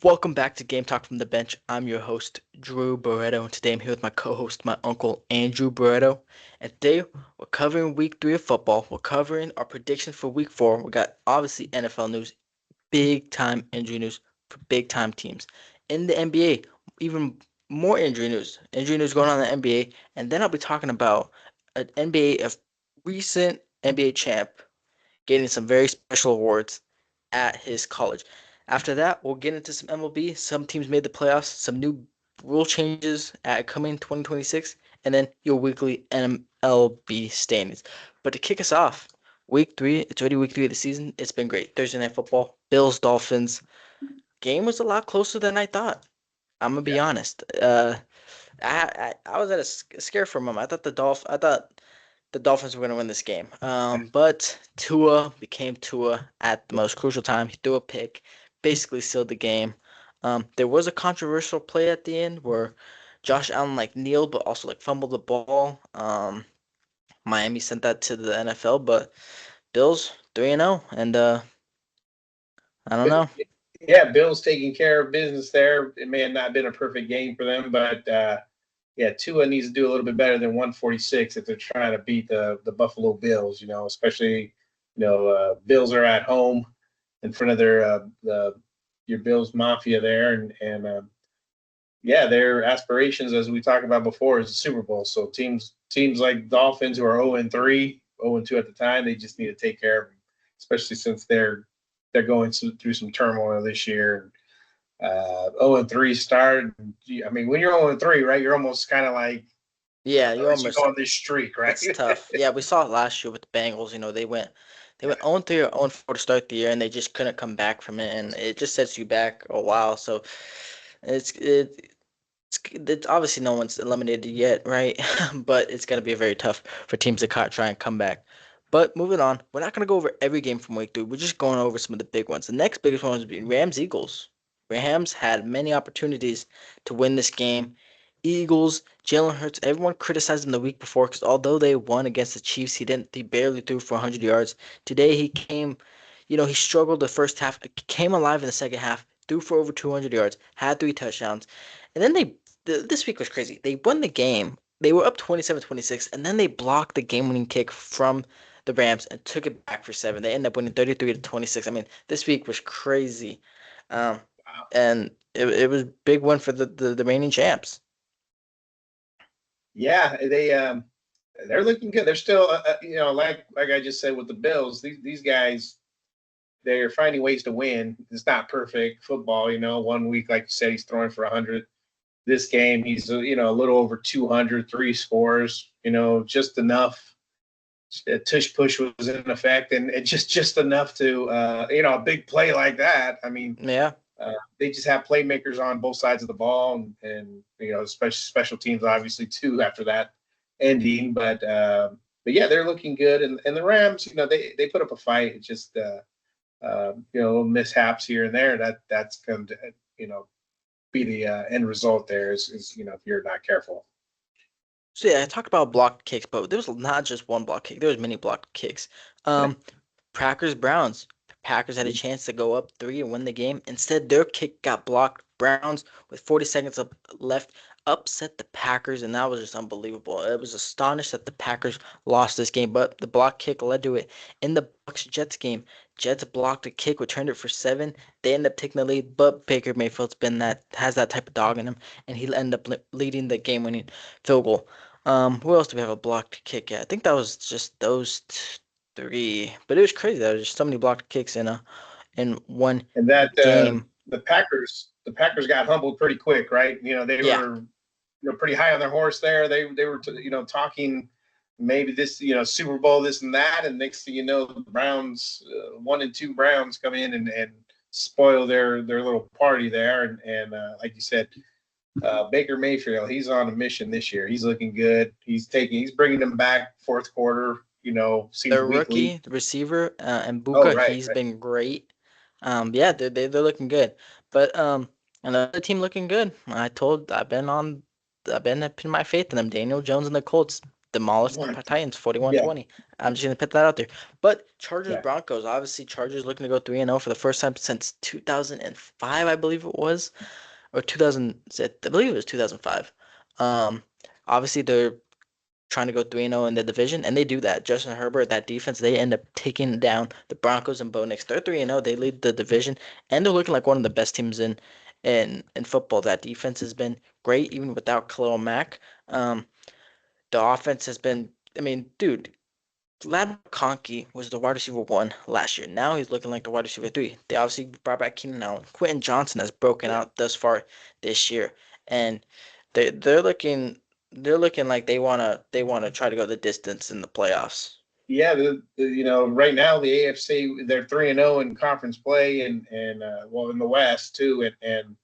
Welcome back to Game Talk from the Bench. I'm your host, Drew Barreto, and today I'm here with my co-host, my uncle, Andrew Barreto. And today we're covering week 3 of football. We're covering our predictions for week 4. We got obviously NFL news, big time injury news for big time teams. In the NBA, even more injury news. Injury news going on in the NBA. And then I'll be talking about an NBA, a recent NBA champ getting some very special awards at his college. After that, we'll get into some MLB. Some teams made the playoffs, some new rule changes at coming 2026, and then your weekly MLB standings. But to kick us off, week 3, it's already week 3 of the season. It's been great. Thursday Night Football, Bills, Dolphins. Game was a lot closer than I thought. I'm gonna be Yeah, honest. I was at a scare for a moment. I thought the Dolphins were going to win this game. But Tua became Tua at the most crucial time. He threw a pick, basically sealed the game. There was a controversial play at the end where Josh Allen like kneeled but also like fumbled the ball. Miami sent that to the NFL, but Bills 3-0, and I don't know. yeah. Bill's taking care of business there. It may have not been a perfect game for them, but yeah, Tua needs to do a little bit better than 146 if they're trying to beat the Buffalo Bills. Especially Bills are at home in front of your Bills Mafia there, and yeah, their aspirations, as we talked about before, is the Super Bowl. So teams like Dolphins who are 0-3, 0-2 at the time, they just need to take care of them, especially since they're going through some turmoil this year. 0-3 start. I mean, when you're 0-3, right, you're almost kind of like, Yeah, you're unless you almost. go on this streak, right? It's tough. Yeah, we saw it last year with the Bengals. They went 0-3 or 0-4 to start the year, and they just couldn't come back from it, and it just sets you back a while. So it's it, it's obviously no one's eliminated yet, right? But it's gonna be very tough for teams to try and come back. But moving on, we're not gonna go over every game from week 3. We're just going over some of the big ones. The next biggest one was Rams Eagles. Rams had many opportunities to win this game. Eagles, Jalen Hurts, everyone criticized him the week before because although they won against the Chiefs, he barely threw for 100 yards. Today he came, he struggled the first half, came alive in the second half, threw for over 200 yards, had 3 touchdowns. And then this week was crazy. They won the game. They were up 27-26, and then they blocked the game-winning kick from the Rams and took it back for 7. They ended up winning 33-26. I mean, this week was crazy. Um, and it was big one for the reigning champs. Yeah, they're looking good. They're still, like I just said with the Bills, these guys, they're finding ways to win. It's not perfect football. 1 week, like you said, he's throwing for 100. This game, he's a little over 200, 3 scores. Just enough. Tush push was in effect, and just enough to a big play like that. I mean, Yeah. they just have playmakers on both sides of the ball, and special teams obviously too after that ending. But yeah, they're looking good, and the Rams, they put up a fight. It's just mishaps here and there. That's going to be the end result. There is if you're not careful. So yeah, I talked about blocked kicks, but there was not just one block kick. There was many blocked kicks. Um, Packers Browns. Packers had a chance to go up 3 and win the game. Instead, their kick got blocked. Browns with 40 seconds left upset the Packers, and that was just unbelievable. It was astonished that the Packers lost this game, but the block kick led to it. In the Bucks Jets game, Jets blocked a kick, returned it for 7. They ended up taking the lead, but Baker Mayfield's been that has that type of dog in him, and he ended up leading the game-winning field goal. Who else do we have a blocked kick at? I think that was just those three. But it was crazy. There was just so many blocked kicks in one And that game. the Packers got humbled pretty quick, right? They Yeah. were pretty high on their horse there. They were talking maybe this Super Bowl this and that, and next thing you know, the Browns 1 and 2 Browns come in and spoil their little party there, and like you said. Baker Mayfield, he's on a mission this year. He's looking good. He's bringing them back fourth quarter. Seems The weekly. rookie, the receiver, and Oh, Buka, right, he's right. been great. Yeah, they're looking good. But another team looking good. I've been putting my faith in them. Daniel Jones and the Colts. demolished the One. Titans Yeah, 41-20. I'm just gonna put that out there. But Chargers yeah, Broncos, obviously Chargers looking to go 3-0 for the first time since 2005, I believe it was, or 2000. I believe it was 2005. Um, Obviously they're trying to go 3-0 in the division, and they do that. Justin Herbert, that defense, they end up taking down the Broncos and Bo Nix. They're 3-0. They lead the division, and they're looking like one of the best teams in football. That defense has been great, even without Khalil Mack. Um, the offense has been. I mean, dude, Lad McConkey was the wide receiver one last year. Now he's looking like the wide receiver three. They obviously brought back Keenan Allen. Quentin Johnson has broken out thus far this year, and they're looking like they wanna try to go the distance in the playoffs. yeah. Right now the AFC, they're 3-0 in conference play, and well, in the West too, and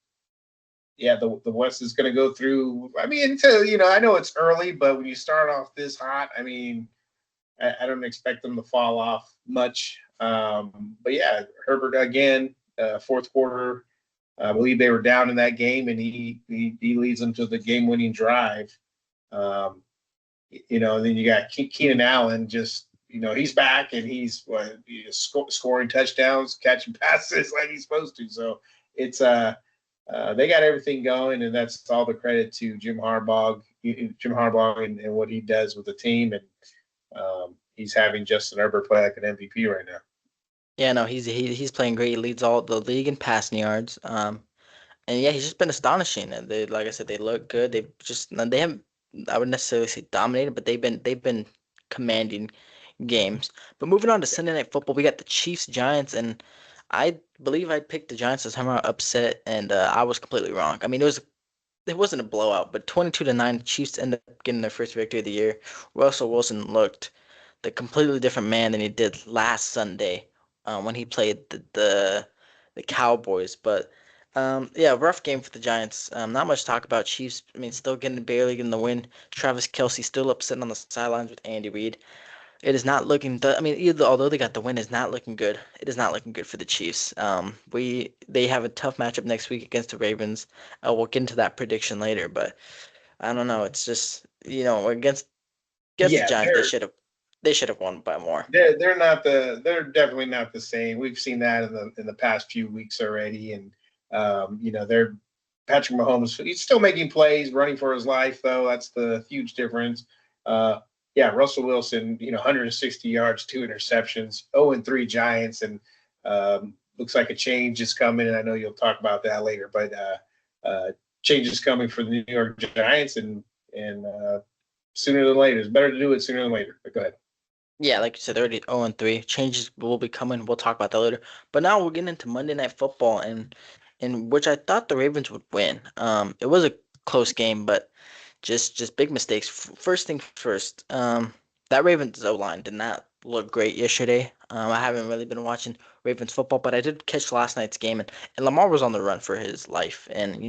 yeah, the West is going to go through. I mean, I know it's early, but when you start off this hot, I mean, I don't expect them to fall off much. But yeah, Herbert again, fourth quarter. I believe they were down in that game, and he leads them to the game-winning drive. Um, and then you got Keenan Allen, just he's back, and he's scoring touchdowns, catching passes like he's supposed to. So it's they got everything going, and that's all the credit to Jim Harbaugh, and what he does with the team, and he's having Justin Herbert play like an MVP right now. Yeah, no, he's playing great. He leads all the league in passing yards. And yeah, he's just been astonishing. And they, like I said, they look good. They haven't, I would necessarily say dominated, but they've been commanding games. But moving on to Sunday Night Football, we got the Chiefs Giants, and I believe I picked the Giants to somehow upset, and I was completely wrong. I mean, it wasn't a blowout, but 22-9, Chiefs ended up getting their first victory of the year. Russell Wilson looked the completely different man than he did last Sunday when he played the Cowboys. But yeah, rough game for the Giants. Not much to talk about. Chiefs, I mean, still barely getting the win. Travis Kelce still upsetting on the sidelines with Andy Reid. It is not looking. I mean, although they got the win, it's not looking good. It is not looking good for the Chiefs. They have a tough matchup next week against the Ravens. We'll get into that prediction later, but I don't know. It's just against the Yeah, Giants, they're they should have won by more. they're definitely not the same. We've seen that in the past few weeks already, and they're Patrick Mahomes. He's still making plays, running for his life, though. That's the huge difference. Uh, yeah, Russell Wilson, 160 yards, 2 interceptions, 0-3 Giants, and looks like a change is coming. And I know you'll talk about that later, but change is coming for the New York Giants, and sooner than later. It's better to do it sooner than later. But go ahead. Yeah, like you said, they're already 0-3. Changes will be coming. We'll talk about that later. But now we're getting into Monday Night Football, and in which I thought the Ravens would win. It was a close game, but just big mistakes. First thing first, that Ravens O line did not look great yesterday. I haven't really been watching Ravens football, but I did catch last night's game, and Lamar was on the run for his life. And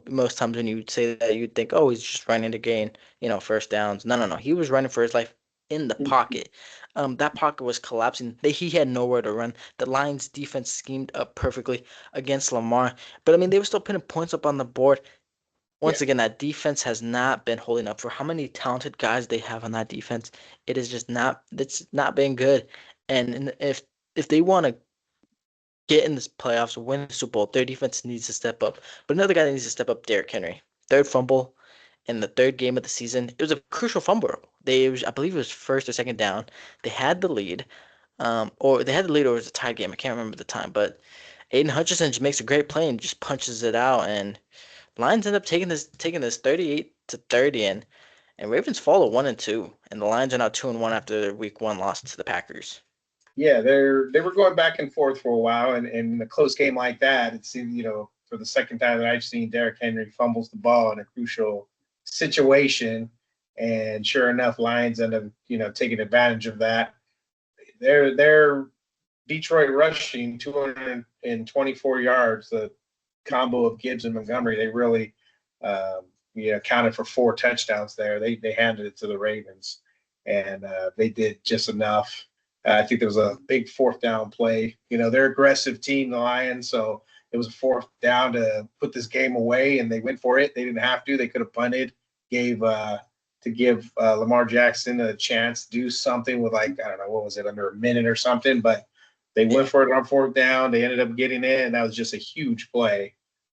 most times when you say that, you'd think, oh, he's just running to gain, first downs. No, no, no. He was running for his life in the pocket. That pocket was collapsing. He had nowhere to run. The Lions defense schemed up perfectly against Lamar, but I mean they were still putting points up on the board. Yeah, Once again, that defense has not been holding up for how many talented guys they have on that defense. It is just not. It's not been good. And if they want to get in this playoffs, win the Super Bowl, their defense needs to step up. But another guy that needs to step up, Derrick Henry. Third fumble in the third game of the season. It was a crucial fumble. I believe it was first or second down. They had the lead, or they had the lead, or it was a tie game. I can't remember the time, but Aiden Hutchinson just makes a great play and just punches it out, and Lions end up taking this 38-30, and Ravens fall to 1-2, and the Lions are now 2-1 after their week one loss to the Packers. yeah, they were going back and forth for a while, and in a close game like that, it seemed for the second time that I've seen Derrick Henry fumbles the ball in a crucial situation, and sure enough, Lions end up taking advantage of that. They're Detroit rushing 224 yards. The combo of Gibbs and Montgomery, they really counted for 4 touchdowns there. They handed it to the Ravens, and they did just enough. I think there was a big fourth down play. They're aggressive team, the Lions, so it was a fourth down to put this game away, and they went for it. They didn't have to. They could have punted, gave to give Lamar Jackson a chance to do something with, like, I don't know, what was it, under a minute or something, but they Yeah, went for it on fourth down. They ended up getting it, and that was just a huge play.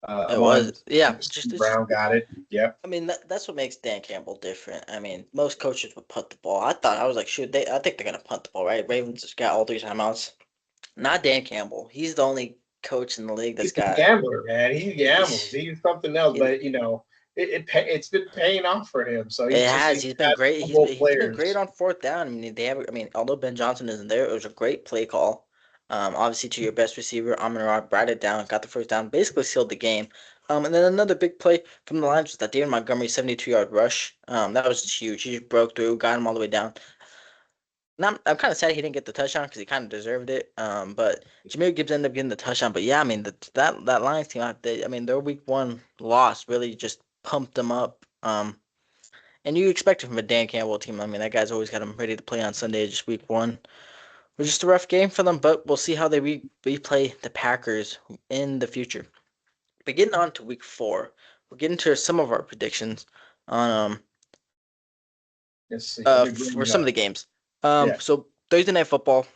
it was. Yeah, Steve Brown got it. Yep. I mean, that's what makes Dan Campbell different. I mean, most coaches would punt the ball. I was like, shoot, I think they're gonna punt the ball, right? Ravens just got all three timeouts. Not Dan Campbell. He's the only coach in the league that's He's a got. gambler, man. He gambles. He's something else, It, but it's been paying off for him. So it has. he's He's been got great. both He's been great players. on fourth down. I mean, they have. I mean, although Ben Johnson isn't there, it was a great play call. Obviously to your best receiver, Amon Ra, brought it down, got the first down, basically sealed the game. And then another big play from the Lions was that David Montgomery 72-yard rush. That was huge. He just broke through, got him all the way down. Now, I'm kind of sad he didn't get the touchdown because he kind of deserved it. But Jameer Gibbs ended up getting the touchdown. But yeah, I mean that Lions team out there, I mean their week one loss really just pumped them up. And you expect it from a Dan Campbell team. I mean that guy's always got them ready to play on Sunday, just week one. It was just a rough game for them, but we'll see how they replay the Packers in the future. But getting on to week four, we'll get into some of our predictions on Let's see. Let me bring for it some of up. the games. Yeah. So Thursday night football,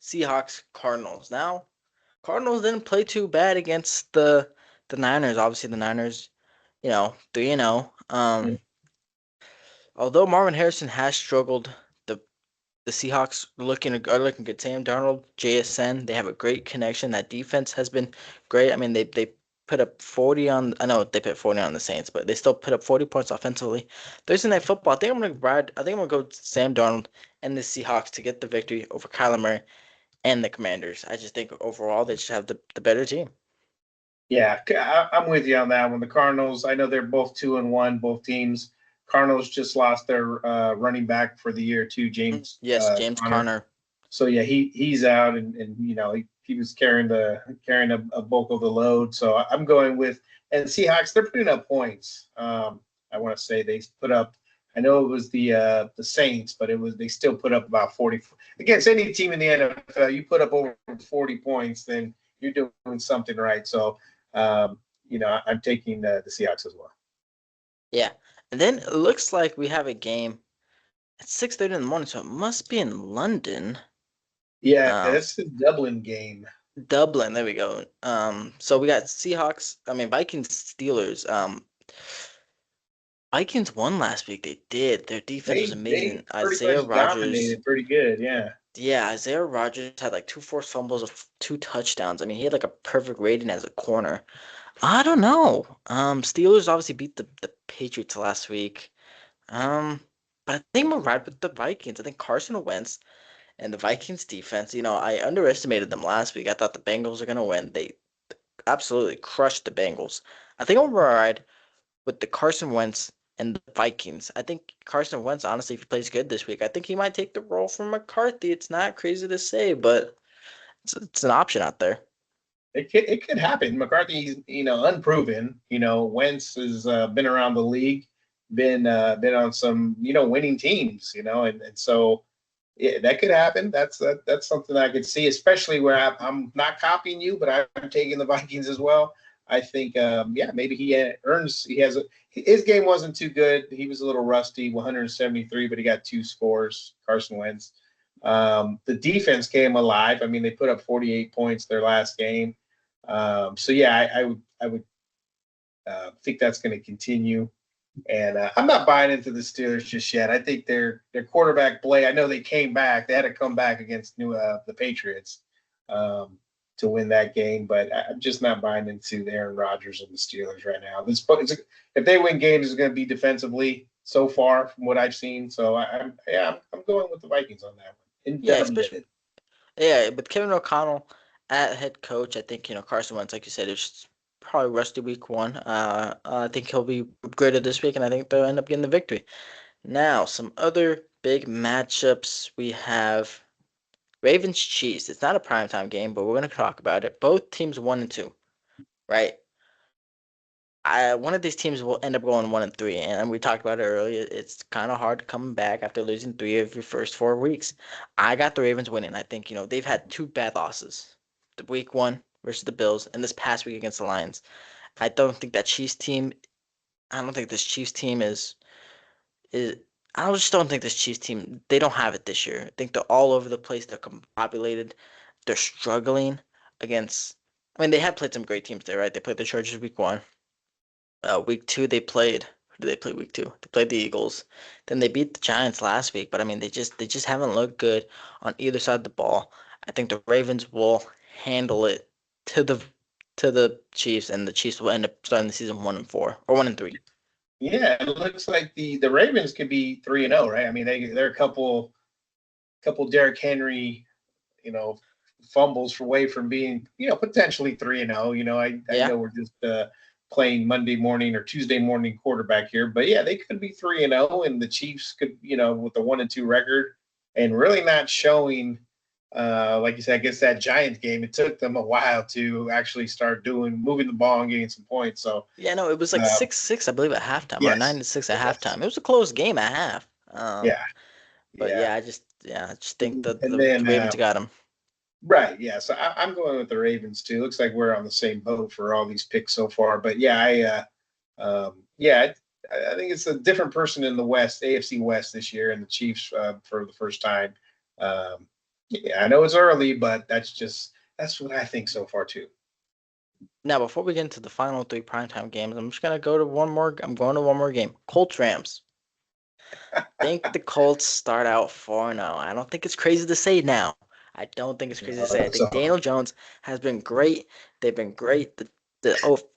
Seahawks, Cardinals. Now, Cardinals didn't play too bad against the Niners. Obviously, the Niners, 3-0. Although Marvin Harrison has struggled, the the Seahawks are looking good. Sam Darnold, JSN, they have a great connection. That defense has been great. I mean, they put up 40 on. I know they put 40 on the Saints, but they still put up 40 points offensively. Thursday night football. I think I'm gonna go with Sam Darnold and the Seahawks to get the victory over Kyler Murray and the Commanders. I just think overall they just have the better team. Yeah, I'm with you on that one. The Cardinals, I know they're both 2-1, both teams. Cardinals just lost their running back for the year too, James Yes, James Conner. Conner. So yeah, he's out, and he was carrying a bulk of the load. So I'm going with, and Seahawks. They're putting up points. I want to say they put up. I know it was the Saints, but they still put up about 40 against any team in the NFL. You put up over 40 points, then you're doing something right. So I'm taking the Seahawks as well. Yeah, and then it looks like we have a game at 6:30 in the morning, so it must be in London. Yeah, Um, that's the Dublin game. Dublin, there we go. So we got Seahawks, I mean Vikings, Steelers. Vikings won last week. They did. Their defense was They amazing. pretty Isaiah much Rogers, dominated pretty good. Yeah. yeah, Isaiah Rogers had like two forced fumbles of two touchdowns. I mean, he had like a perfect rating as a corner. I don't know. Steelers obviously beat the Patriots last week. Um, but I think I'm gonna ride with the Vikings. I think Carson Wentz and the Vikings defense, I underestimated them last week. I thought the Bengals are gonna win. They absolutely crushed the Bengals. I think I'm gonna ride with the Carson Wentz and the Vikings. I think Carson Wentz, honestly, if he plays good this week, I think he might take the role from McCarthy. It's not crazy to say, but it's an option out there. It could happen. McCarthy's unproven. Wentz has been around the league, been on some winning teams. And so yeah, that could happen. That's something I could see, especially where I'm not copying you, but I'm taking the Vikings as well. I think yeah, maybe his game wasn't too good. He was a little rusty, 173, but he got two scores. Carson Wentz. The defense came alive. I mean, they put up 48 points their last game. So yeah, I would think that's going to continue. And I'm not buying into the Steelers just yet. I think their quarterback play. I know they came back. They had to come back against the Patriots um, to win that game, but I'm just not buying into the Aaron Rodgers and the Steelers right now. If they win games, it's going to be defensively so far from what I've seen. So I'm going with the Vikings on that one in Yeah, especially Dublin. yeah, with Kevin O'Connell at head coach, I think Carson Wentz, like you said, is probably rusty week one. I think he'll be upgraded this week, and I think they'll end up getting the victory. Now, some other big matchups we have. Ravens Chiefs. It's not a primetime game, but we're gonna talk about it. Both teams 1-2, right? One of these teams will end up going 1-3, and we talked about it earlier. It's kind of hard coming back after losing three of your first 4 weeks. I got the Ravens winning. I think they've had two bad losses, the week one versus the Bills, and this past week against the Lions. I don't think that Chiefs team. I don't think this Chiefs team is I just don't think this Chiefs team, they don't have it this year. I think they're all over the place. They're combobulated. They're struggling against. I mean, they have played some great teams there, right? They played the Chargers week 1. Week 2 they played. Who did they play week 2? They played the Eagles. Then they beat the Giants last week. But I mean, they just haven't looked good on either side of the ball. I think the Ravens will handle it to the Chiefs, and the Chiefs will end up starting the season 1-4 or 1-3. Yeah, it looks like the Ravens could be 3-0, right? I mean, they're a couple Derrick Henry, you know, fumbles away from being, potentially 3-0. I Yeah. know we're just playing Monday morning or Tuesday morning quarterback here, but yeah, they could be 3-0, and the Chiefs could, with the 1-2 record and really not showing. Like you said, I guess that Giants game, it took them a while to actually start moving the ball and getting some points. So, Yeah, no, it was like uh, 6-6, I believe, at halftime, or yes, 9-6 at yes, halftime. It was a close game at half. yeah, But yeah. yeah, I just think that And the then, Ravens got him. right, yeah. So I'm going with the Ravens too. Looks like we're on the same boat for all these picks so far. But yeah, yeah, I think it's a different person in the West, AFC West this year, and the Chiefs for the first time. Um, yeah, I know it's early, but that's what I think so far too. Now, before we get into the final 3 primetime games, I'm just gonna go to one more. I'm going to one more game. Colts Rams. Think the Colts start out 4-0. I don't think it's crazy to say now. I don't think it's crazy to say. I think So Daniel Jones has been great. They've been great. The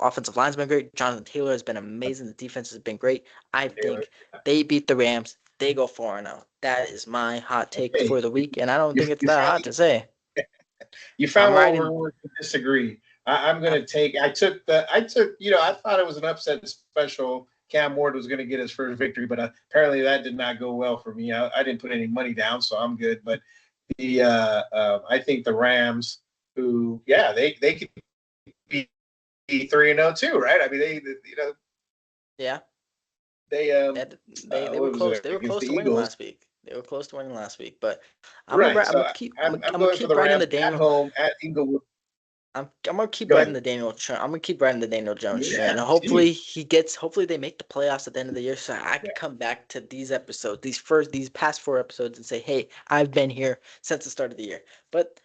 offensive line's been great. Jonathan Taylor has been amazing. The defense has been great. I Taylor, think they beat the Rams. They go 4-0. That is my hot take okay, for the week, and I don't you think it's you that found hot to say. you found I'm where we're riding. going to disagree. I'm going I'm, to take. I took. I thought it was an upset special. Cam Ward was going to get his first victory, but apparently that did not go well for me. I didn't put any money down, so I'm good. But I think the Rams, who, yeah, they could be 3-0 too, right? I mean, yeah. they They were what was close. it They were against close the to winning Eagles? last week. They were close to winning last week, but Right. I'm So gonna keep I'm I'm gonna going for keep the riding the Rams at Daniel. home at Inglewood. I'm gonna keep Go riding ahead. the I'm gonna keep riding the Daniel Jones train, Yeah, and continue. hopefully they make the playoffs at the end of the year, so I can come back to these episodes, these past 4 episodes, and say, hey, I've been here since the start of the year. But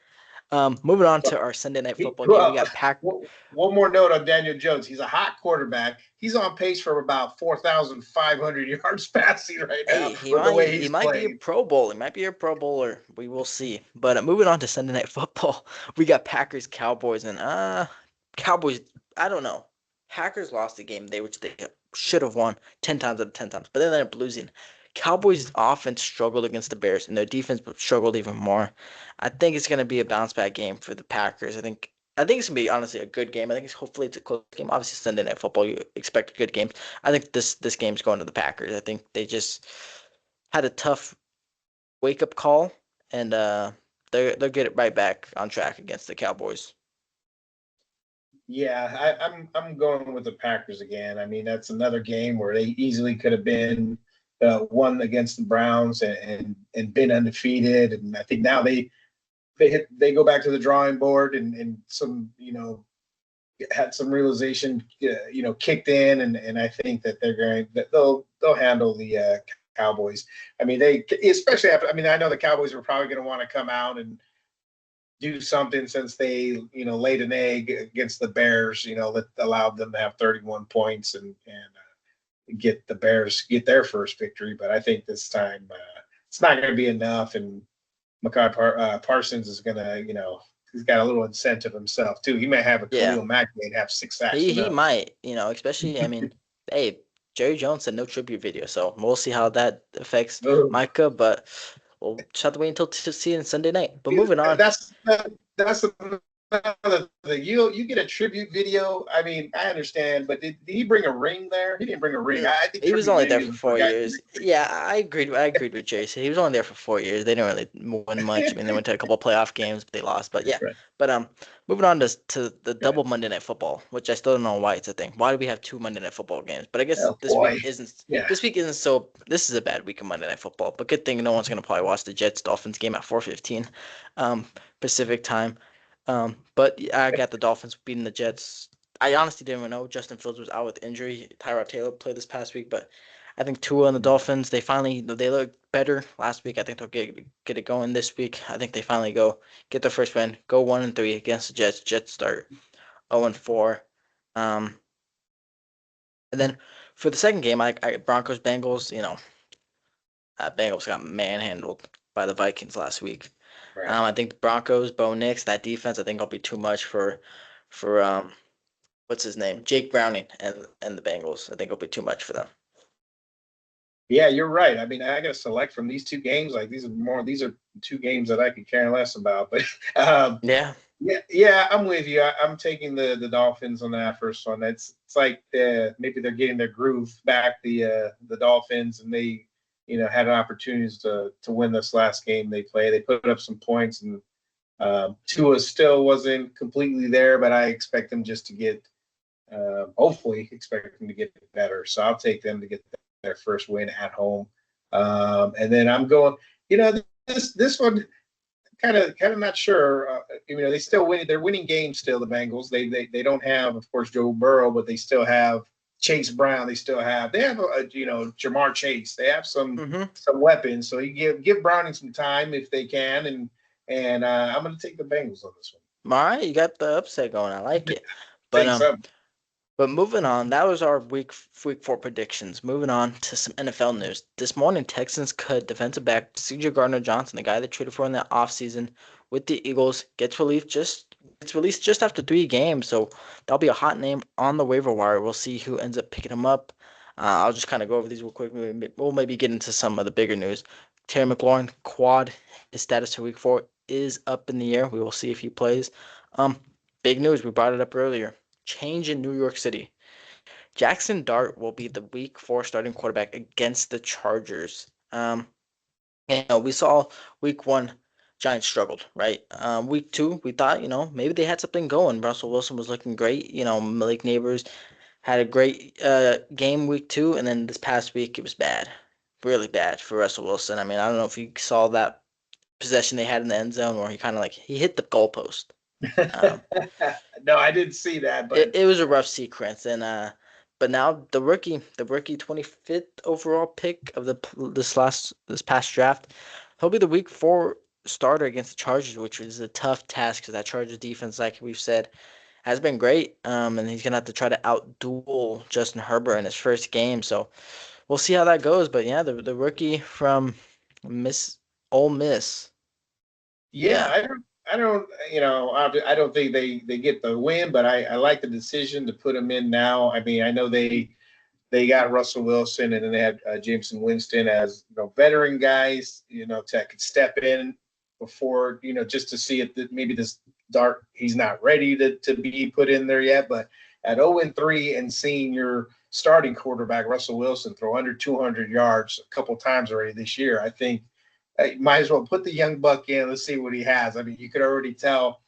moving on to our Sunday night football game, we Well, got Pack. one more note on Daniel Jones. He's a hot quarterback. He's on pace for about 4,500 yards passing right now Hey, with the way he he's might be a playing. Pro Bowl. He might be a Pro Bowler. We will see. But moving on to Sunday Night Football, we got Packers Cowboys, and Cowboys. I don't know. Packers lost the game which they should have won 10 times out of 10 times, but then they ended up losing. Cowboys offense struggled against the Bears, and their defense struggled even more. I think it's gonna be a bounce back game for the Packers. I think it's gonna be honestly a good game. I think hopefully it's a close game. Obviously Sunday Night Football, you expect good games. I think this game's going to the Packers. I think they just had a tough wake up call, and they'll get it right back on track against the Cowboys. Yeah, I'm going with the Packers again. I mean, that's another game where they easily could have been won against the Browns and been undefeated. And I think now they go back to the drawing board and some had some realization, kicked in, and I think that they'll handle the Cowboys. I mean, they especially after. I mean, I know the Cowboys were probably going to want to come out and do something since they laid an egg against the Bears. That allowed them to have 31 points and get the Bears get their first victory. But I think this time it's not going to be enough, and Parsons is going to he's got a little incentive himself too. He may have a Yeah, Khalil Mack may have 6 sacks. he Who he knows? might, especially I mean, hey, Jerry Jones said no tribute video, so we'll see how that affects Oh, Micah, but we'll just have to wait until to see it Sunday night. But moving on, that's another thing. You get a tribute video. I mean, I understand, but did he bring a ring there? He didn't bring a ring. no, I think he was tribute only there for videos for four guys. years. Yeah, I agreed with Jason. He was only there for 4 years. They didn't really win much. I mean, they went to a couple of playoff games, but they lost. But yeah, Right. but moving on to the Okay. double Monday Night Football, which I still don't know why it's a thing. Why do we have 2 Monday Night Football games? But I guess Oh boy. Yeah. this week isn't so. This is a bad week of Monday Night Football. But good thing no one's gonna probably watch the Jets Dolphins game at 4:15, um, Pacific time. But yeah, I got the Dolphins beating the Jets. I honestly didn't even know Justin Fields was out with injury. Tyrod Taylor played this past week, but I think Tua and the Dolphins, they look better last week. I think they'll get it going this week. I think they finally get their first win, go 1-3 against the Jets. Jets start 0-4. And then for the second game, I Broncos Bengals. Bengals got manhandled by the Vikings last week. Right. I think the Broncos, Bo Nix, that defense, I think will be too much for what's his name, Jake Browning and the Bengals. I think it'll be too much for them. Yeah, you're right. I mean, I got to select from these two games. Like these are two games that I could care less about. But Yeah. yeah, I'm with you. I'm taking the Dolphins on that first one. It's like maybe they're getting their groove back. The Dolphins, and they had opportunities to win this last game they played. They put up some points, and Tua still wasn't completely there, but I expect them just to get hopefully expect them to get better. So I'll take them to get their first win at home. And then I'm going, this one kind of not sure. They still win. They're winning games still. The Bengals. They don't have, of course, Joe Burrow, but they still have Chase Brown. They have Jamar Chase. They have some weapons. So you give Browning some time if they can, and I'm going to take the Bengals on this one. All right, you got the upset going. I like it. But Take some. But moving on, that was our week 4 predictions. Moving on to some NFL news. This morning, Texans cut defensive back C.J. Gardner-Johnson, the guy they traded for in the offseason with the Eagles, gets released just after 3 games. So that'll be a hot name on the waiver wire. We'll see who ends up picking him up. I'll just kind of go over these real quick. We'll maybe get into some of the bigger news. Terry McLaurin quad, his status for week 4 is up in the air. We will see if he plays. Big news. We brought it up earlier. Change in New York City. Jackson Dart will be the week 4 starting quarterback against the Chargers. We saw week 1 Giants struggled, right? Week 2 we thought, maybe they had something going. Russell Wilson was looking great. Malik Neighbors had a great game week 2, and then this past week it was bad, really bad for Russell Wilson. I mean, I don't know if you saw that possession they had in the end zone where he hit the goalpost. Um, No, I didn't see that, but it was a rough sequence, and but now the rookie 25th overall pick of this past draft, he'll be the week 4 starter against the Chargers, which is a tough task because that Chargers defense, like we've said, has been great. And he's gonna have to try to outduel Justin Herbert in his first game. So we'll see how that goes. But yeah, the rookie from Miss Ole Miss, yeah, yeah. I don't think they get the win, but I like the decision to put him in now. I mean, I know they got Russell Wilson, and then they had Jameson Winston as veteran guys, that could step in before just to see if maybe this Dart he's not ready to be put in there yet. But at 0-3 and seeing your starting quarterback Russell Wilson throw under 200 yards a couple times already this year, I think might as well put the young buck in. Let's see what he has. I mean, you could already tell.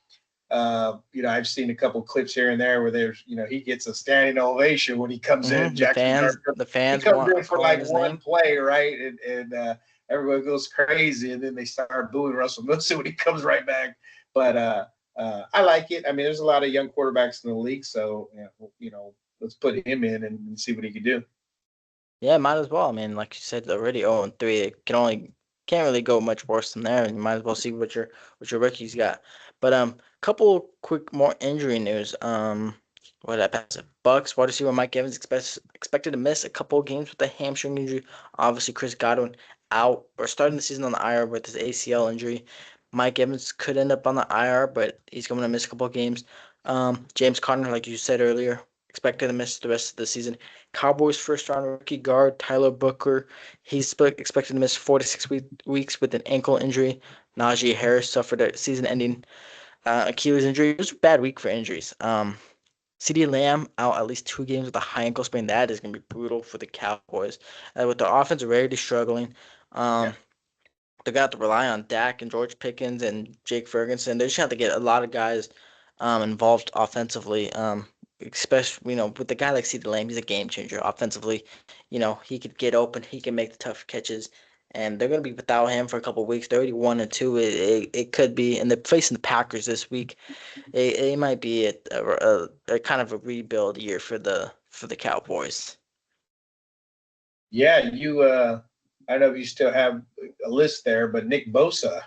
I've seen a couple clips here and there where he gets a standing ovation when he comes in. The Jackson fans, Dart, the he fans comes want in for calling like his one name. play, right? And everyone goes crazy, and then they start booing Russell Wilson when he comes right back. But I like it. I mean, there's a lot of young quarterbacks in the league, so let's put him in and see what he can do. Yeah, might as well. I mean, like you said, already 0-3. It can't really go much worse than there. And you might as well see what your rookies got. But couple quick more injury news. What did I pass it? Bucks wide receiver Mike Evans expected to miss a couple of games with a hamstring injury. Obviously, Chris Godwin out or starting the season on the IR with his ACL injury. Mike Evans could end up on the IR, but he's going to miss a couple of games. James Conner, like you said earlier, expected to miss the rest of the season. Cowboys first round rookie guard Tyler Booker, he's expected to miss 4 to 6 weeks with an ankle injury. Najee Harris suffered a season-ending Achilles injury. It was a bad week for injuries. CeeDee Lamb out at least 2 games with a high ankle sprain. That is going to be brutal for the Cowboys. With the offense already struggling, Yeah. they're gonna have to rely on Dak and George Pickens and Jake Ferguson. They just have to get a lot of guys involved offensively. Especially with the guy like CeeDee Lamb, he's a game changer offensively. He could get open, he can make the tough catches, and they're gonna be without him for a couple of weeks. They're already 1-2. It could be, and they're facing the Packers this week. It might be a kind of a rebuild year for the Cowboys. Yeah, I don't know if you still have a list there, but Nick Bosa,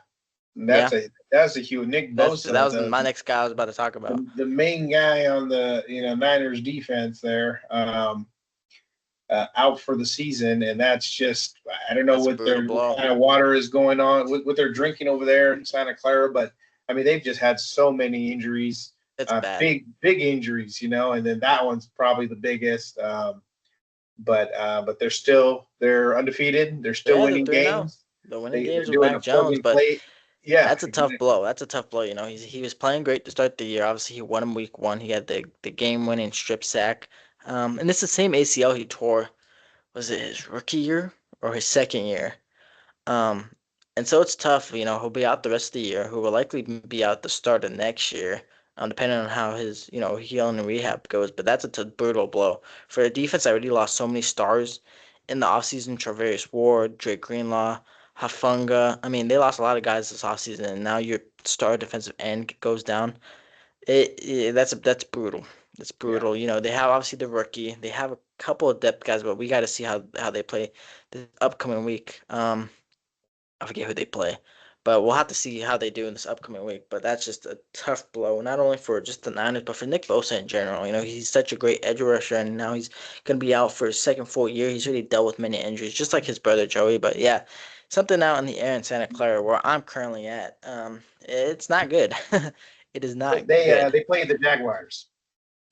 Yeah, that's a huge Nick that Bosa, was my next guy I was about to talk about. the main guy on the Niners defense there, out for the season, and that's just I don't know That's a brutal what blow. kind of water is going on, what they're drinking over there in Santa Clara, but I mean they've just had so many injuries, It's bad. big injuries, and then that one's probably the biggest. But they're undefeated. They're still Yeah, they're winning 3-0. games. They're winning They're games with doing Mac a plug Jones, and but play. Yeah, that's a tough exactly. blow. That's a tough blow. He was playing great to start the year. Obviously, he won him week one. He had the game winning strip sack. And it's the same ACL he tore. Was it his rookie year or his second year? Um, and so it's tough. He'll be out the rest of the year. Who will likely be out the start of next year, depending on how his healing and rehab goes. But that's a brutal blow for a defense that already lost so many stars in the offseason. Travarius Ward, Drake Greenlaw, Hafunga. I mean, they lost a lot of guys this offseason, and now your star defensive end goes down. That's brutal. That's Yeah. brutal. They have obviously the rookie. They have a couple of depth guys, but we got to see how they play this upcoming week. I forget who they play, but we'll have to see how they do in this upcoming week. But that's just a tough blow, not only for just the Niners, but for Nick Bosa in general. He's such a great edge rusher, and now he's going to be out for his second full year. He's really dealt with many injuries, just like his brother Joey. But yeah, something out in the air in Santa Clara, where I'm currently at. It's not good. It is not good. They play the Jaguars.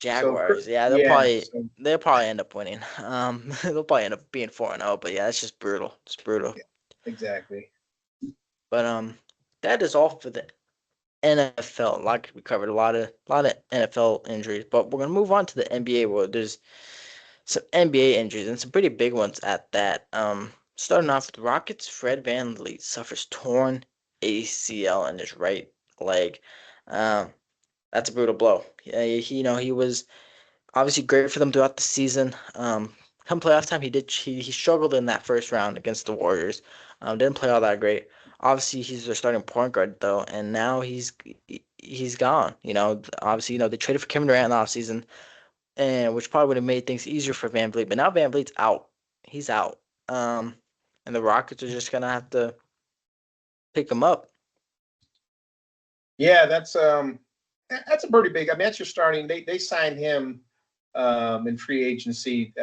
So Jaguars, yeah, they'll yeah, probably so they'll probably end up winning. They'll probably end up being 4-0. But yeah, it's just brutal. It's brutal. yeah, exactly. But that is all for the NFL. Like we covered a lot of NFL injuries, but we're gonna move on to the NBA world. There's some NBA injuries and some pretty big ones at that. Starting off with the Rockets, Fred VanVleet suffers torn ACL in his right leg. Um, that's a brutal blow. He was obviously great for them throughout the season. Come playoff time, he struggled in that first round against the Warriors. Didn't play all that great. Obviously, he's their starting point guard though, and now he's gone. Obviously, they traded for Kevin Durant in the offseason, and which probably would have made things easier for VanVleet. But now VanVleet's out. He's out. Um, and the Rockets are just gonna have to pick him up. Yeah, that's a pretty big. I mean, that's your starting. They signed him in free agency.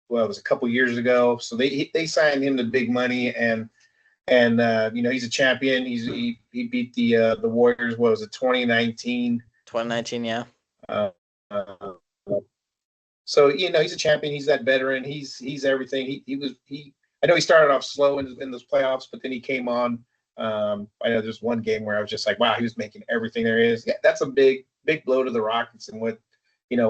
Well, it was a couple years ago. So they signed him to big money, and he's a champion. He beat the Warriors. What was it, 2019? 2019, yeah. Uh, uh, so he's a champion. He's that veteran. He's everything. He. I know he started off slow in those playoffs, but then he came on. I know there's one game where I was just like, wow, he was making everything there is. Yeah, that's a big blow to the Rockets, and with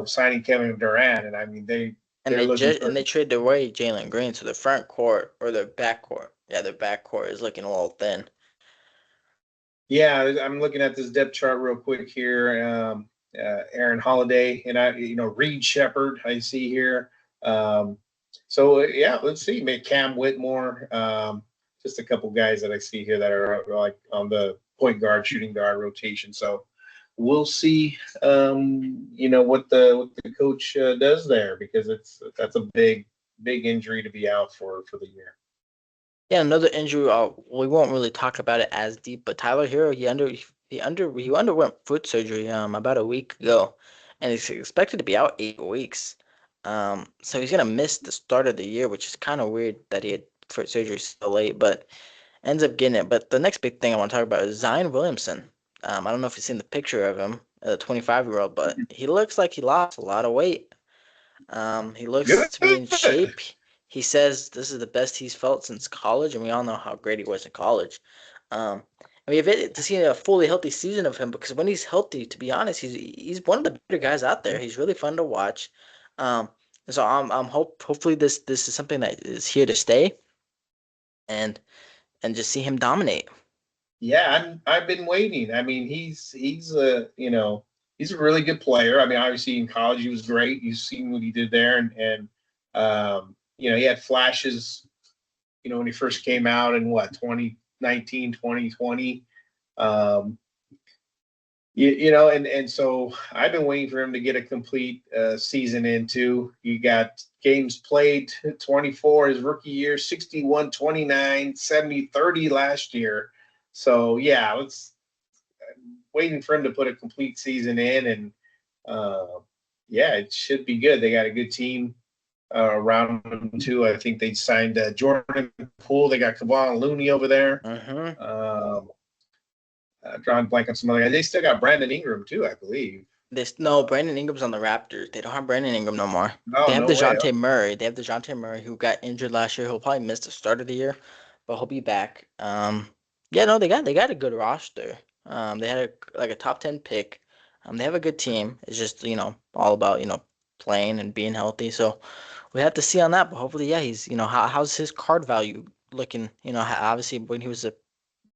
signing Kevin Durant, and I mean And they're they looking just for. and they traded away Jalen Green, so the front court or their back court. Yeah, their back court is looking a little thin. Yeah, I'm looking at this depth chart real quick here. Aaron Holiday and Reed Shepard I see here. So yeah, let's see. Maybe Cam Whitmore. Just a couple guys that I see here that are like on the point guard, shooting guard rotation. So we'll see. What the coach does there, because that's a big injury to be out for the year. Yeah, another injury. We won't really talk about it as deep, but Tyler Hero, he underwent foot surgery about a week ago, and he's expected to be out 8 weeks. So he's gonna miss the start of the year, which is kind of weird that he had foot surgery so late, but ends up getting it. But the next big thing I want to talk about is Zion Williamson. I don't know if you've seen the picture of him, the 25-year-old, but he looks like he lost a lot of weight. He looks Good. to be in shape. He says this is the best he's felt since college, and we all know how great he was in college. I mean, to see a fully healthy season of him, because when he's healthy, to be honest, he's one of the better guys out there. He's really fun to watch. Um, so hopefully this is something that is here to stay, and just see him dominate. Yeah, I've been waiting. I mean, he's a really good player. I mean, obviously in college he was great. You've seen what he did there, and he had flashes. When he first came out in what 2019, 2020. Um, and so I've been waiting for him to get a complete season into. You got games played, 24 his rookie year, 61, 29, 70, 30 last year. So yeah, let's waiting for him to put a complete season in, and uh, yeah, it should be good. They got a good team around them too. I think they signed Jordan Poole. They got Kevon Looney over there. Mm-hmm. Um, drawing blank on some other guys. They still got Brandon Ingram too, I believe. This no, Brandon Ingram's on the Raptors. They don't have Brandon Ingram no more. No, They have no way. DeJounte Murray. They have DeJounte Murray who got injured last year. He'll probably miss the start of the year, but he'll be back. Yeah, no, they got a good roster. They had like a top 10 pick. They have a good team. It's just all about playing and being healthy. So we have to see on that. But hopefully, yeah, he's how's his card value looking? Obviously when he was a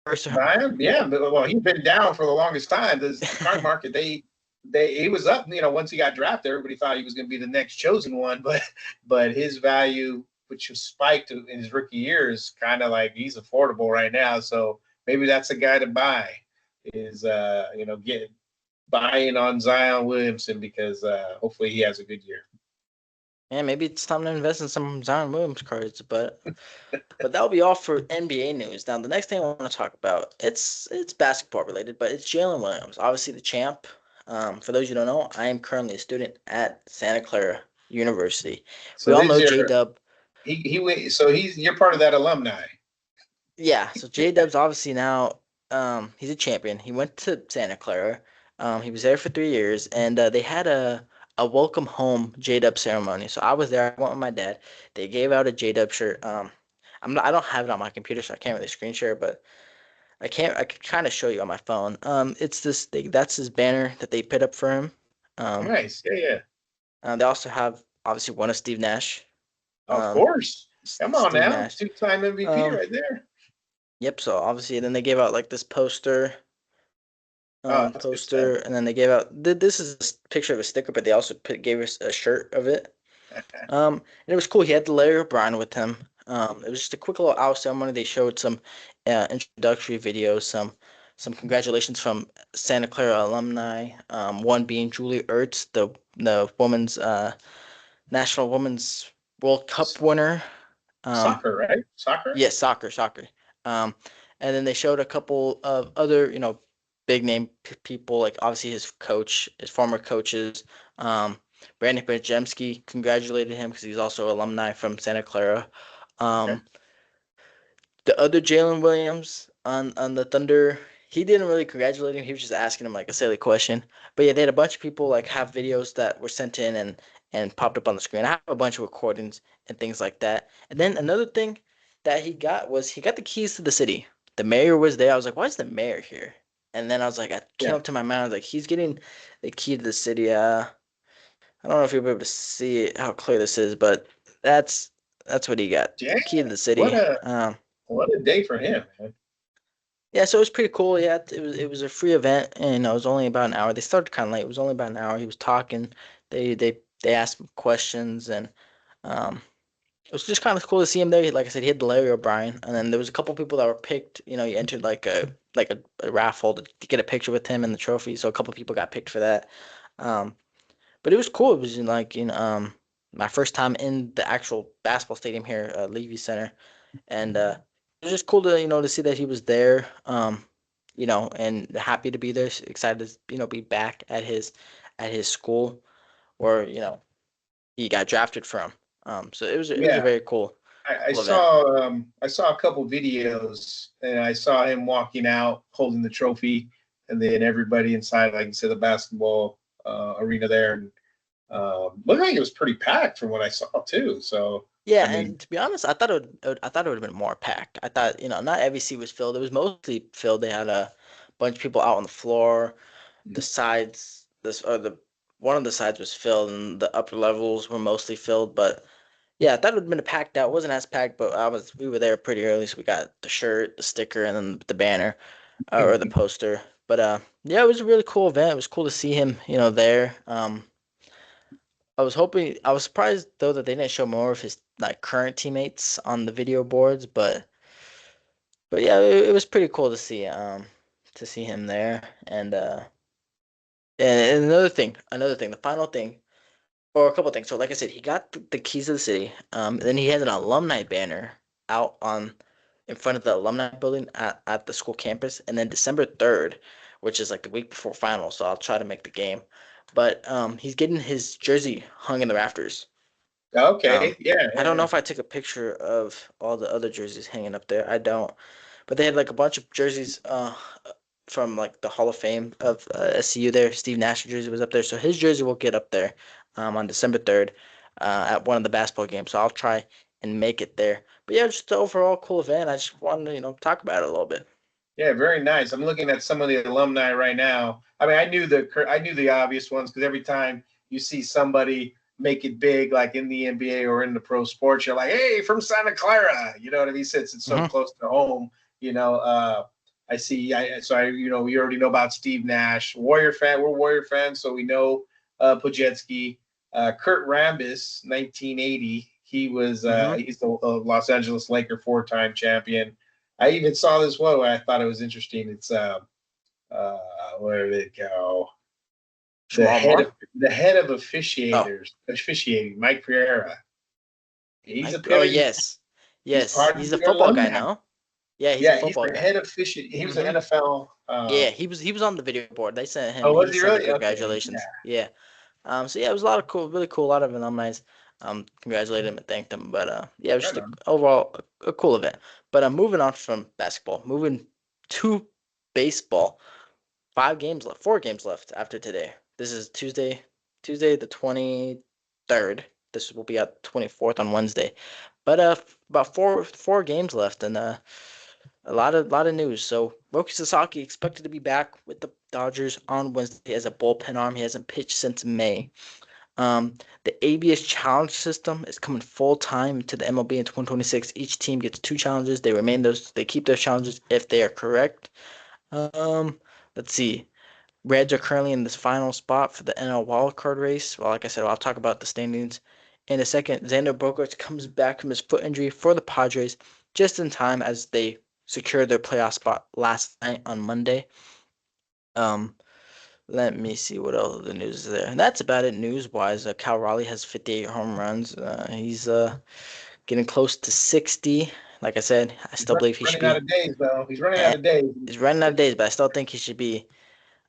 first. Yeah, but well, he's been down for the longest time. The card market, he was up. Once he got drafted, everybody thought he was going to be the next chosen one, but his value, which was spiked in his rookie year, is kind of like he's affordable right now. So maybe that's a guy to buy. Is get buying on Zion Williamson because hopefully he has a good year. Yeah, maybe it's time to invest in some Zion Williams cards, but that'll be all for NBA news. Now, the next thing I want to talk about, it's basketball related, but it's Jalen Williams, obviously the champ. For those you don't know, I am currently a student at Santa Clara University. We So all this know year J Dub. you're part of that alumni. Yeah, so J Dub's obviously now he's a champion. He went to Santa Clara. He was there for 3 years, and they had a welcome home J Dub ceremony. So I was there. I went with my dad. They gave out a J Dub shirt. I don't have it on my computer, so I can't really screen share, but I can kind of show you on my phone. It's this thing. That's his banner that they put up for him. Um, Nice, yeah. they also have obviously one of Steve Nash. Of Um, course. Come on Steve now, Nash. two-time MVP Um, right there. yep. So obviously, then they gave out like this poster. Oh, that's good stuff. Poster, and then they gave out. This is a picture of a sticker, but they also gave us a shirt of it. And it was cool. He had the Larry O'Brien with him. It was just a quick little out ceremony. They showed some introductory videos, some congratulations from Santa Clara alumni. One being Julie Ertz, the women's National Women's World Cup winner. Um, Soccer, right? Soccer. yes, soccer. Um, and then they showed a couple of other, big name people, like obviously his coach, his former coaches. Brandon Pajemski congratulated him because he's also alumni from Santa Clara. Okay. Um, the other Jalen Williams on the Thunder, he didn't really congratulate him. He was just asking him like a silly question. But yeah, they had a bunch of people like have videos that were sent in and popped up on the screen. I have a bunch of recordings and things like that. And then another thing that he got was he got the keys to the city. The mayor was there. I was like, why is the mayor here? And then I was like, I came Yeah. up to my mind. I was like, he's getting the key to the city. I don't know if you'll be able to see it, how clear this is, but that's what he got. Yeah. The key to the What city. a what a day for him, man. Yeah, so it was pretty cool. Yeah, it was a free event, and it was only about an hour. They started kind of late. It was only about an hour. He was talking. They asked him questions, and um, it was just kind of cool to see him there. Like I said, he had the Larry O'Brien, and then there was a couple people that were picked. You entered like a raffle to get a picture with him and the trophy. So a couple people got picked for that. Um, but it was cool. It was my first time in the actual basketball stadium here, Levy Center, and it was just cool to to see that he was there. And happy to be there. Excited to be back at his school where he got drafted from. So it was a Yeah. very cool I cool event. saw a couple videos and I saw him walking out holding the trophy, and then everybody inside, like you said, the basketball arena there, and looked like it was pretty packed from what I saw too. So I Yeah, mean, and to be honest, I thought it would have been more packed. I thought not every seat was filled. It was mostly filled. They had a bunch of people out on the floor. The sides, this or the one of the sides was filled, and the upper levels were mostly filled. But yeah, I thought it would have been packed out. It wasn't as packed, but we were there pretty early, so we got the shirt, the sticker, and then the banner or the poster. But yeah, it was a really cool event. It was cool to see him, there. I was surprised though that they didn't show more of his like current teammates on the video boards, but yeah, it was pretty cool to see him there. And another thing, the final thing. or a couple things. So, like I said, he got the keys of the city. Then he has an alumni banner out on in front of the alumni building at the school campus. And then December 3rd, which is like the week before finals, so I'll try to make the game. But he's getting his jersey hung in the rafters. Okay, yeah, I don't know yeah. if I took a picture of all the other jerseys hanging up there. I don't. But they had like a bunch of jerseys from like the Hall of Fame of SCU there. Steve Nash's jersey was up there. So his jersey will get up there on December 3rd at one of the basketball games. So I'll try and make it there. But yeah, just the overall cool event. I just wanted to, talk about it a little bit. Yeah, very nice. I'm looking at some of the alumni right now. I mean, I knew the obvious ones because every time you see somebody make it big, like in the NBA or in the pro sports, you're like, "Hey, from Santa Clara," you know what I mean? Since it's so Hmm. close to home, you know. I see. We already know about Steve Nash, Warrior fan. We're Warrior fans, so we know Pujetsky, Kurt Rambis, 1980. Hmm. He's the Los Angeles Laker four-time champion. I even saw this one where I thought it was interesting. It's uh where did it go? Jamal Moore. The head of Oh, officiating, Mike Pereira. He's Mike. Oh, apparently yes. he's Yes. part of He's a the football guy alumni. now. Yeah, he's a Yeah, he's football the guy. head officiating. He was an Hmm. NFL. Yeah, he was on the video board. They sent him. Oh, was He he sent the really? Okay, yeah, congratulations. Yeah. So yeah, it was a lot of cool, really cool, a lot of alumni. Congratulated him and thanked him. But yeah, it was right just on. overall a cool event. But moving on from basketball, moving to baseball. 5 games left, 4 games left after today. This is Tuesday the 23rd. This will be at 24th on Wednesday. But about four games left, and a lot of news. So Roki Sasaki expected to be back with the Dodgers on Wednesday as a bullpen arm. He hasn't pitched since May. The ABS challenge system is coming full time to the MLB in 2026. Each team gets 2 challenges. They keep those challenges if they are correct. Um, let's see. Reds are currently in this final spot for the NL wildcard race. Well, like I said, I'll talk about the standings in a second. Xander Bogaerts comes back from his foot injury for the Padres just in time as they secured their playoff spot last night on Monday. Um, Let me see what else the news is there. And that's about it news-wise. Cal Raleigh has 58 home runs. He's getting close to 60. Like I said, I He's still believe he should running out be. of days, though. He's running out eh, of days. He's running out of days, but I still think he should be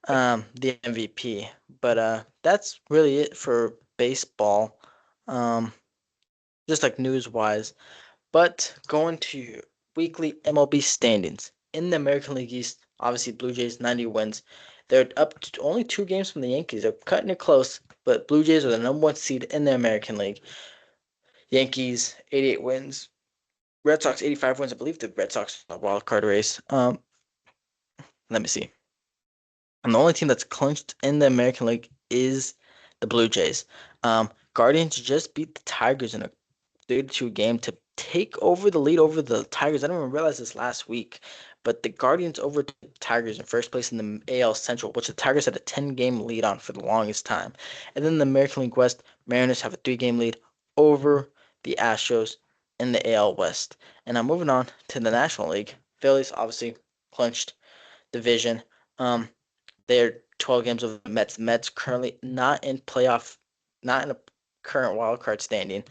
the MVP. But that's really it for baseball. Um, just like news wise. But going to weekly MLB standings in the American League East, obviously Blue Jays 90 wins. They're up to only 2 games from the Yankees. They're cutting it close, but Blue Jays are the number one seed in the American League. Yankees 88 wins. Red Sox 85 wins. I believe the Red Sox are a wild card race. Let me see. And the only team that's clinched in the American League is the Blue Jays. Guardians just beat the Tigers in a 32 game to take over the lead over the Tigers. I didn't even realize this last week, but the Guardians overtook the Tigers in first place in the AL Central, which the Tigers had a 10-game lead on for the longest time. And then the American League West, Mariners have a 3-game lead over the Astros in the AL West. And I'm moving on to the National League. Phillies obviously clinched division. Um, they're 12 games of the Mets. The Mets currently not in a current wild card standing.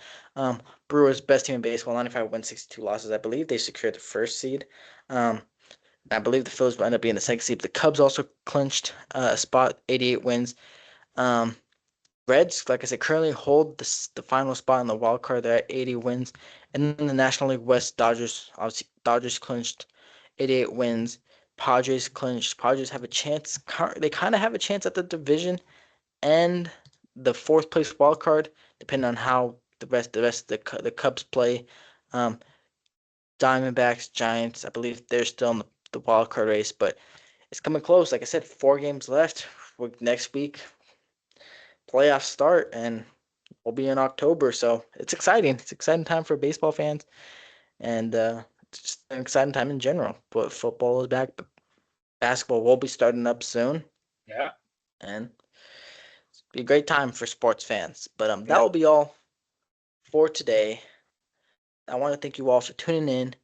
Brewers best team in baseball, 95 wins, 62 losses. I believe they secured the first seed. Um, I believe the Phillies will end up being the second seed. The Cubs also clinched a spot, 88 wins. Um, Reds, like I said, currently hold the final spot in the wild card. They're at 80 wins. And then the National League West, Dodgers, obviously, Dodgers clinched 88 wins. Padres clinched. Padres have a chance. They kind of have a chance at the division and the fourth place wild card, depending on how the rest of the Cubs play. Um, Diamondbacks, Giants, I believe they're still in the wild card race, but it's coming close. Like I said, 4 games left. Next week, playoffs start, and we'll be in October, so it's exciting. It's an exciting time for baseball fans, and it's just an exciting time in general. But football is back. But basketball will be starting up soon, Yeah, and it's be a great time for sports fans. But that yeah. will be all for today. I want to thank you all for tuning in.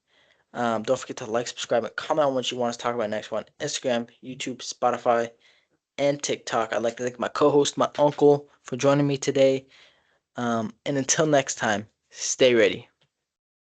Don't forget to like, subscribe, and comment on what you want us to talk about next one. Instagram, YouTube, Spotify, and TikTok. I'd like to thank my co-host, my uncle, for joining me today. And until next time, stay ready.